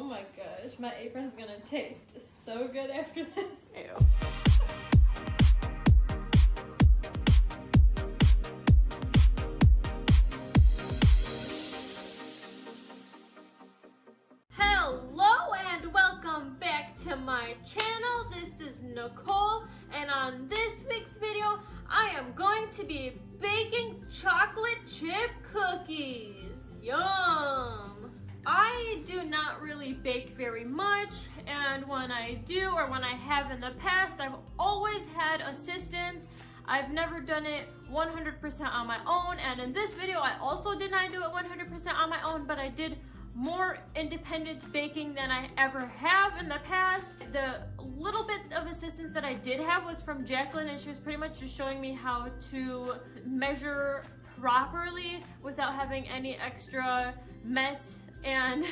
my gosh, my apron's gonna taste so good after this. Ew. Hello and welcome back to my channel. This is Nicole, and on this week's video, I am going to be baking chocolate chip cookies. Yum! I do not really bake very much, and when I do, or when I have in the past, I've always had assistance. I've never done it 100% on my own, and in this video, I also did not do it 100% on my own, but I did more independent baking than I ever have in the past. The little bit of assistance that I did have was from Jacqueline, and she was pretty much just showing me how to measure properly without having any extra mess. And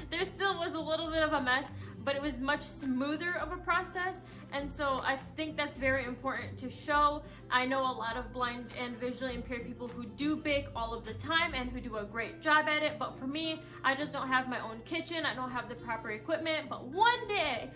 there still was a little bit of a mess, but it was much smoother of a process. And so I think that's very important to show. I know a lot of blind and visually impaired people who do bake all of the time and who do a great job at it. But for me, I just don't have my own kitchen. I don't have the proper equipment. But one day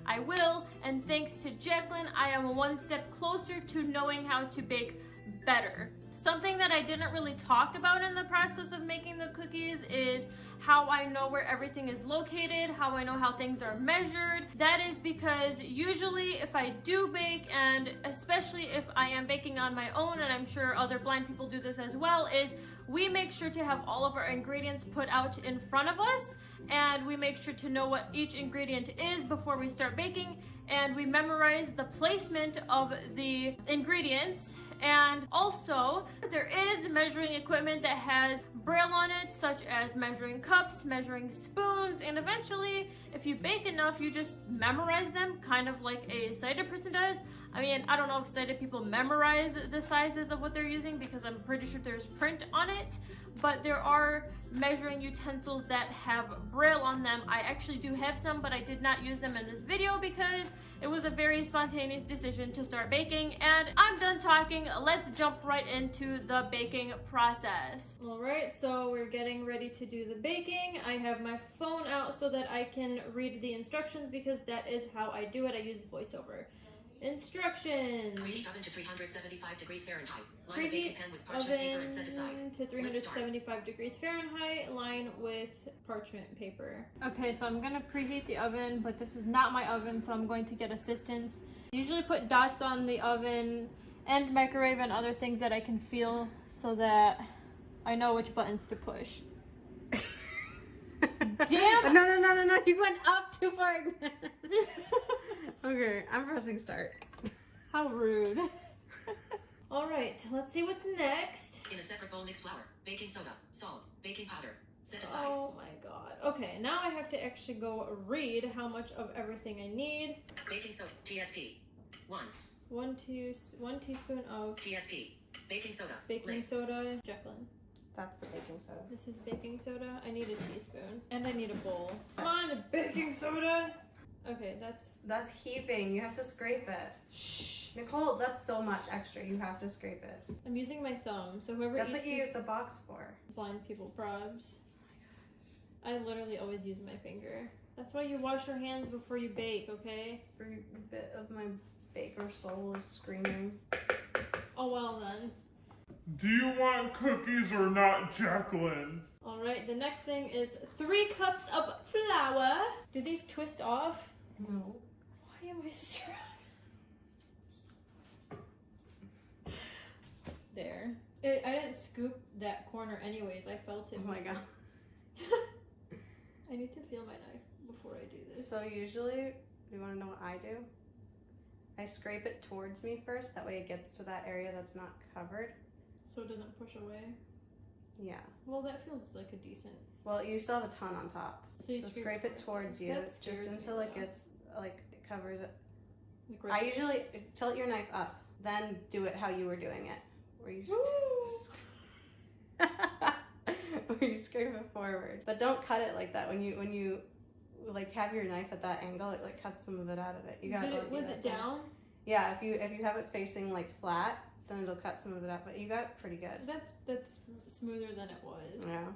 I will. And thanks to Jacqueline, I am one step closer to knowing how to bake better. Something that I didn't really talk about in the process of making the cookies is how I know where everything is located, how I know how things are measured. That is because usually if I do bake, and especially if I am baking on my own, and I'm sure other blind people do this as well, is we make sure to have all of our ingredients put out in front of us, and we make sure to know what each ingredient is before we start baking, and we memorize the placement of the ingredients. And also, there is measuring equipment that has braille on it, such as measuring cups, measuring spoons, and eventually, if you bake enough, you just memorize them, kind of like a sighted person does. I mean, I don't know if sighted people memorize the sizes of what they're using because I'm pretty sure there's print on it, but there are measuring utensils that have braille on them. I actually do have some, but I did not use them in this video because it was a very spontaneous decision to start baking. And I'm done talking. Let's jump right into the baking process. All right, so we're getting ready to do the baking. I have my phone out so that I can read the instructions because that is how I do it. I use voiceover. Instructions. Preheat oven to 375 degrees Fahrenheit. Line a Preheat baking pan with parchment paper and set aside. oven to 375 degrees Fahrenheit, line with parchment paper. Okay, so I'm gonna preheat the oven, but this is not my oven, so I'm going to get assistance. I usually put dots on the oven and microwave and other things that I can feel so that I know which buttons to push. Damn! No, you went up too far. Okay, I'm pressing start. How rude. All right, let's see what's next. In a separate bowl, mix flour, baking soda, salt, baking powder. Set aside. Oh my god. Okay, now I have to actually go read how much of everything I need. Baking soda, TSP. 1. One teaspoon of TSP. Baking soda. baking Lid. soda. Jacqueline, That's the baking soda. this is baking soda. I need a teaspoon. And I need a bowl. Come on, baking soda! Okay, That's heaping. You have to scrape it. Shh. Nicole, that's so much extra. You have to scrape it. I'm using my thumb, so whoever That's eats what you these use the box for. blind people probs. I literally always use my finger. That's why you wash your hands before you bake, okay? Every bit of my baker soul is screaming. Oh well then. Do you want cookies or not, Jacqueline? All right, the next thing is 3 cups of flour. Do these twist off? No. Why am I struggling? There. I didn't scoop that corner anyways. I felt it. Oh my god. I need to feel my knife before I do this. So usually, you want to know what I do? I scrape it towards me first. That way it gets to that area that's not covered. So it doesn't push away? Yeah. Well, that feels like a decent... Well, you still have a ton on top. So you scrape it towards you That scares just me, until it though. gets, like, it covers it. Like I right usually tilt your knife up, then do it how you were doing it. Where you, where you scrape it forward. But don't cut it like that. When you like have your knife at that angle, it like cuts some of it out of it. You got Was it down? Yeah, if you have it facing like flat, then it'll cut some of it out. But you got it pretty good. That's smoother than it was. Yeah.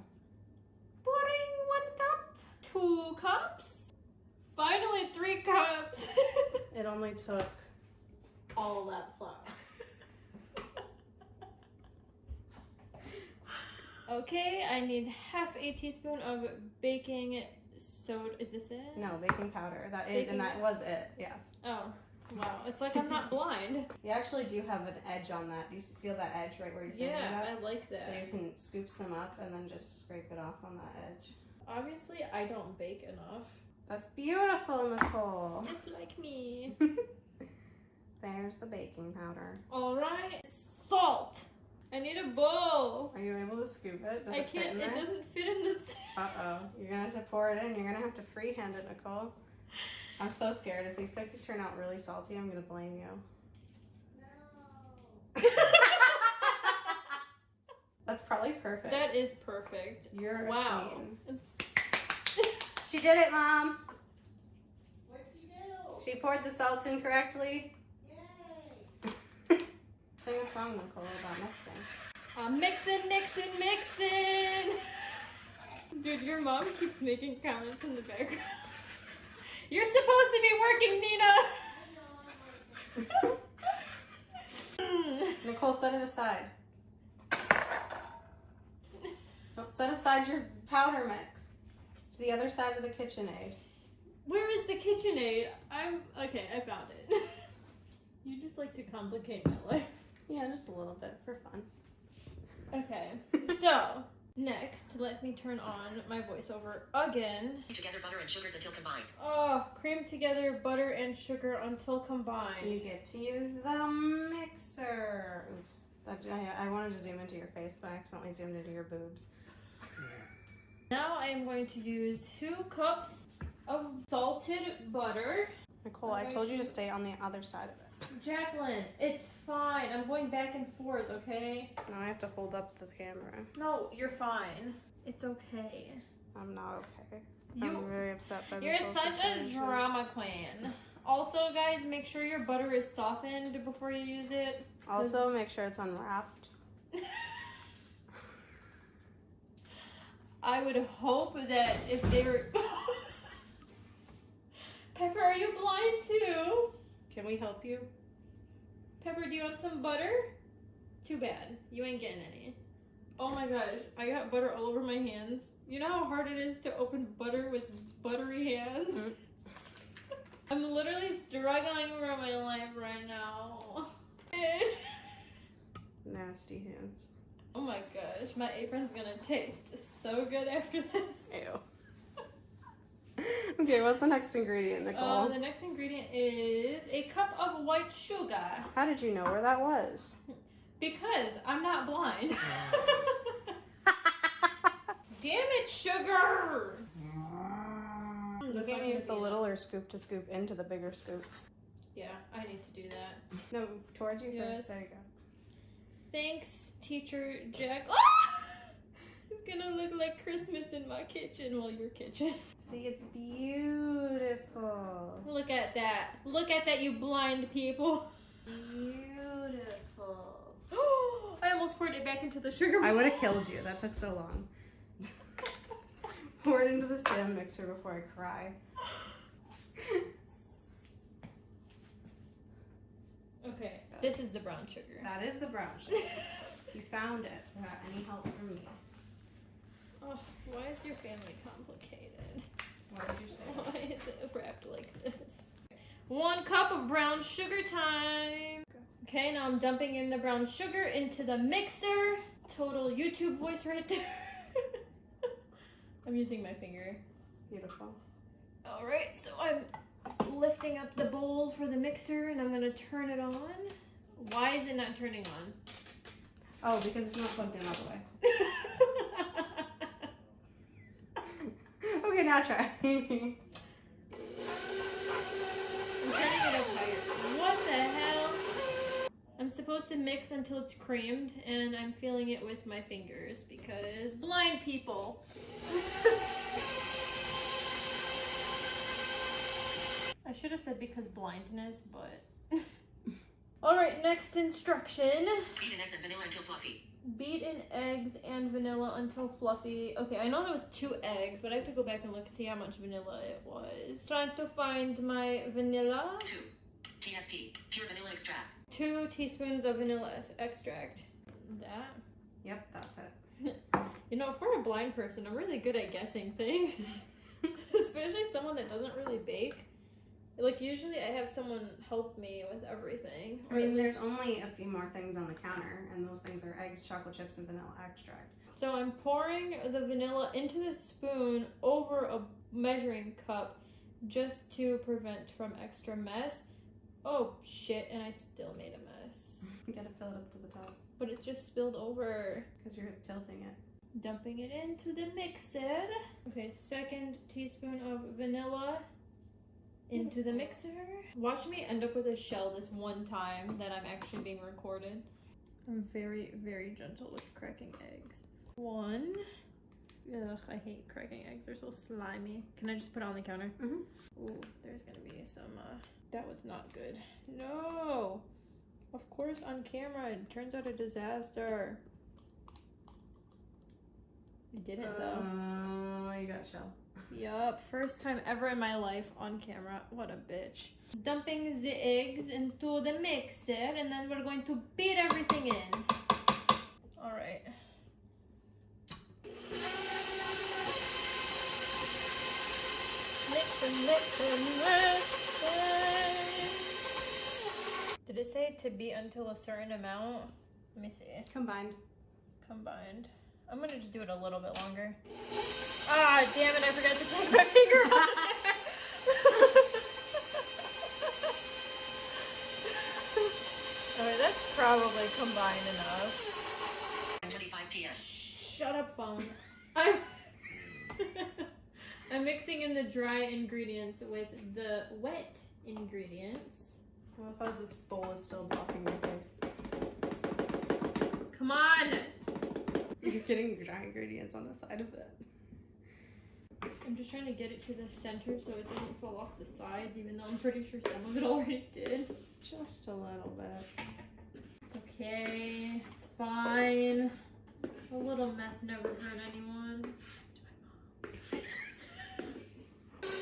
Pouring 1 cup. 2 cups. Finally 3 cups. It only took All that flour. Okay, I need half a teaspoon of baking soda. Is this it? no baking powder. That is, Baking- and that was it. Yeah. Oh, wow. It's like I'm not blind. You actually do have an edge on that. Do you feel that edge right where your fingers Yeah, at? I like that. So you can scoop some up and then just scrape it off on that edge. Obviously, I don't bake enough. That's beautiful, Nicole. Just like me. There's the baking powder. All right. Salt. I need a bowl. Are you able to scoop it? Does I it fit can't. in It there? doesn't fit in the. Uh-oh. You're gonna have to pour it in. You're gonna have to freehand it, Nicole. I'm so scared. If these cookies turn out really salty, I'm gonna blame you. No. That's probably perfect. That is perfect. You're Wow. a queen. It's... She did it, Mom. What'd you do? She poured the salt in correctly. Yay! Sing a song, Nicole, about mixing. I'm mixing, mixing, mixing. Dude, your mom keeps making comments in the background. You're supposed to be working, Nina. Nicole, set it aside. No, set aside your powder mix to the other side of the KitchenAid. Where is the KitchenAid? Okay, I found it. You just like to complicate my life. Yeah, just a little bit for fun. Okay, so next, let me turn on my voiceover again. Together butter and sugars until combined. Oh, cream together butter and sugar until combined. You get to use the mixer. Oops. I wanted to zoom into your face, but I accidentally zoomed into your boobs. Now I am going to use 2 cups of salted butter. Nicole, I told you to stay on the other side of it. Jacqueline, it's fine. I'm going back and forth, okay? Now I have to hold up the camera. No, you're fine. It's okay. I'm not okay. I'm very upset by this You're whole such a situation. drama queen. Also, guys, make sure your butter is softened before you use it. Also, make sure it's unwrapped. I would hope that if they were... Pepper, are you blind too? Can we help you? Pepper, do you want some butter? Too bad. You ain't getting any. Oh my gosh, I got butter all over my hands. You know how hard it is to open butter with buttery hands? Mm. I'm literally struggling for my life right now. Nasty hands. Oh my gosh, my apron's gonna taste so good after this. Ew. Okay, what's the next ingredient, Nicole? The next ingredient is a cup of white sugar. How did you know where that was? Because I'm not blind. Damn it, sugar! You can use the littler scoop to scoop into the bigger scoop. Yeah, I need to do that. No, towards you Yes. first. There you go. Thanks, Teacher Jack. Ah! It's gonna look like Christmas in my kitchen. Well, your kitchen. See, it's beautiful. Look at that. Look at that, you blind people. Beautiful. I almost poured it back into the sugar bowl. I would have killed you. That took so long. Pour it into the stand mixer before I cry. Okay, this is the brown sugar. That is the brown sugar. You found it without any help from me. Oh, why is your family complicated? What did you say? Why is it wrapped like this? 1 cup of brown sugar time. Okay, now I'm dumping in the brown sugar into the mixer. Total YouTube voice right there. I'm using my finger. Beautiful. All right, so I'm lifting up the bowl for the mixer and I'm gonna turn it on. Why is it not turning on? Oh, because it's not plugged in all the way. Okay, now try. I'm turning it up higher. What the hell? I'm supposed to mix until it's creamed, and I'm feeling it with my fingers because blind people. I should have said because blindness, but... Alright, next instruction. Beat an eggs and vanilla until fluffy. Beat in eggs and vanilla until fluffy. Okay, I know there was 2 eggs, but I have to go back and look and see how much vanilla it was. Trying to find my vanilla. 2 TSP, pure vanilla extract. 2 teaspoons of vanilla extract. That. Yep, that's it. You know, for a blind person, I'm really good at guessing things. Especially someone that doesn't really bake. Like, usually I have someone help me with everything. I mean, there's only a few more things on the counter, and those things are eggs, chocolate chips, and vanilla extract. So I'm pouring the vanilla into the spoon over a measuring cup just to prevent from extra mess. Oh, shit, and I still made a mess. You gotta fill it up to the top. But it's just spilled over. Because you're tilting it. Dumping it into the mixer. Okay, 2nd teaspoon of vanilla into the mixer. Watch me end up with a shell this one time that I'm actually being recorded. I'm very, very gentle with cracking eggs. 1. Ugh, I hate cracking eggs. They're so slimy. Can I just put it on the counter? Mm-hmm. Ooh, there's gonna be some, that was not good. No! Of course, on camera, it turns out a disaster. It didn't, though. Oh, you got a shell. Yup, first time ever in my life on camera. What a bitch. Dumping the eggs into the mixer, and then we're going to beat everything in. Alright. Mix and mix and mix. Did it say to beat until a certain amount? Let me see. Combined. Combined. I'm gonna just do it a little bit longer. Ah, damn it, I forgot to take my finger on there. Alright, that's probably combined enough. 25 p.m. Shut up, phone. I'm mixing in the dry ingredients with the wet ingredients. How about this bowl is still blocking your face? Come on! You're getting dry ingredients on the side of it. I'm just trying to get it to the center so it doesn't fall off the sides, even though I'm pretty sure some of it already did. Just a little bit. It's okay. It's fine. A little mess never hurt anyone.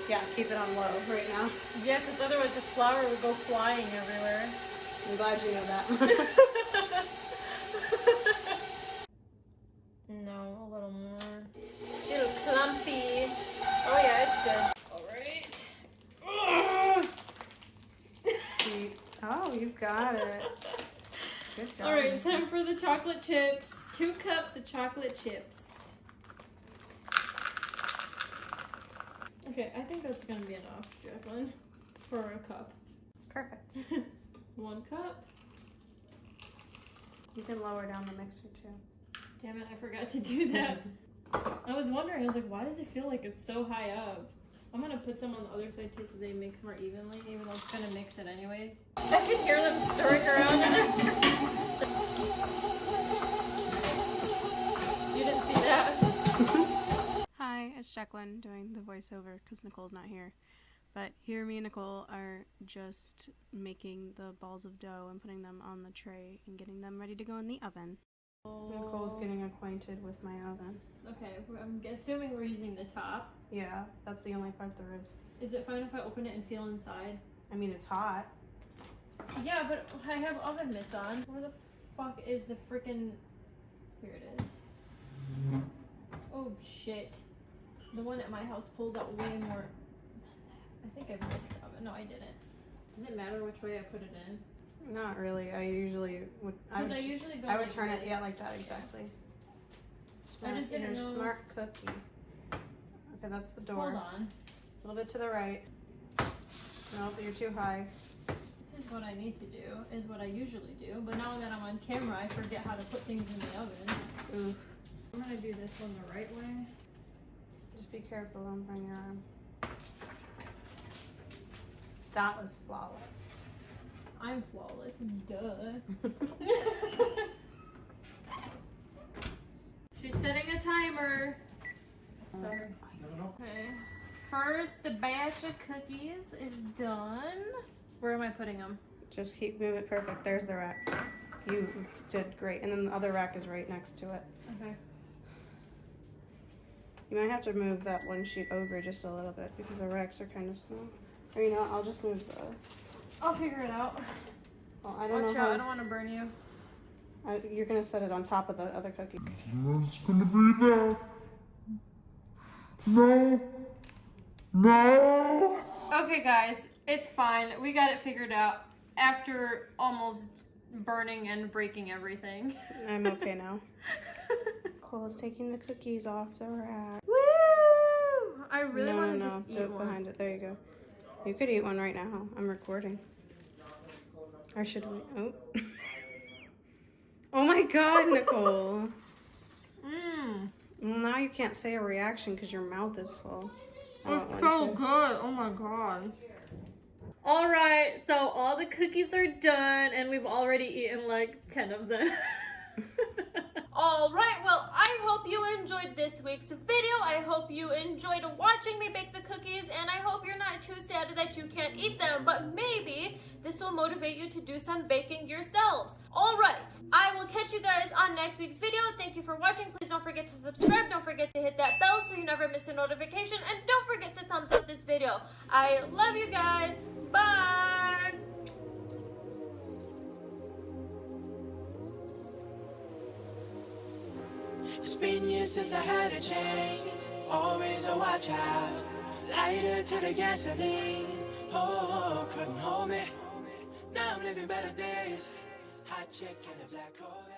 Yeah, keep it on low right now. Yeah, because otherwise the flour would go flying everywhere. I'm glad you know that. No, a little more. Still clumpy. Oh yeah, it's good. Alright. Oh, you got it. Good job. Alright, time for the chocolate chips. 2 cups of chocolate chips. Okay, I think that's gonna be enough, Jacqueline, for a cup. It's perfect. 1 cup. You can lower down the mixer too. Damn it, I forgot to do that. I was wondering, I was like, why does it feel like it's so high up? I'm gonna put some on the other side too so they mix more evenly, even though it's gonna mix it anyways. I can hear them stirring around in there. You didn't see that? Hi, it's Jacqueline doing the voiceover because Nicole's not here. But here me and Nicole are just making the balls of dough and putting them on the tray and getting them ready to go in the oven. Nicole's getting acquainted with my oven. Okay, I'm assuming we're using the top. Yeah, that's the only part there is. Is it fine if I open it and feel inside? I mean, it's hot. Yeah, but I have oven mitts on. Where the fuck is the freaking... Here it is. Oh shit. The one at my house pulls out way more. I think I've moved the oven. No, I didn't. Does it matter which way I put it in? Not really. I usually would. I usually go I would like turn it, this. yeah, like that exactly. Smart, I just didn't you're a know. smart cookie. Okay, that's the door. Hold on. A little bit to the right. No, you're too high. This is what I need to do, is what I usually do. But now that I'm on camera, I forget how to put things in the oven. Oof. I'm gonna do this one the right way. Just be careful. Don't bring your arm. That was flawless. I'm flawless, duh. She's setting a timer. Sorry. Okay. First batch of cookies is done. Where am I putting them? Just keep moving. Perfect. There's the rack. You did great. And then the other rack is right next to it. Okay. You might have to move that one sheet over just a little bit because the racks are kind of small. Or you know what, I'll just move the... I'll figure it out. Well, I don't Watch know out, how... I don't want to burn you. You're going to set it on top of the other cookie. It's gonna be there. No. No. Okay, guys, it's fine. We got it figured out after almost burning and breaking everything. I'm okay now. Cole's taking the cookies off the rack. Woo! I really want to just do eat it one. behind it. There you go. You could eat one right now. I'm recording. Or should we? Oh. Oh my God, Nicole. Mmm. Well, now you can't say a reaction because your mouth is full. I don't It's want so to. good. Oh my God. All right, so all the cookies are done and we've already eaten like 10 of them. All right, well, I hope you enjoyed this week's video. I hope you enjoyed watching me bake the cookies, and I hope you're not too sad that you can't eat them, but maybe this will motivate you to do some baking yourselves. All right, I will catch you guys on next week's video. Thank you for watching. Please don't forget to subscribe. Don't forget to hit that bell so you never miss a notification, and don't forget to thumbs up this video. I love you guys. Bye. It's been years since I had a change. Always a watch out. Lighter to the gasoline. Oh, couldn't hold me. Now I'm living better days. Hot chick and a black cola.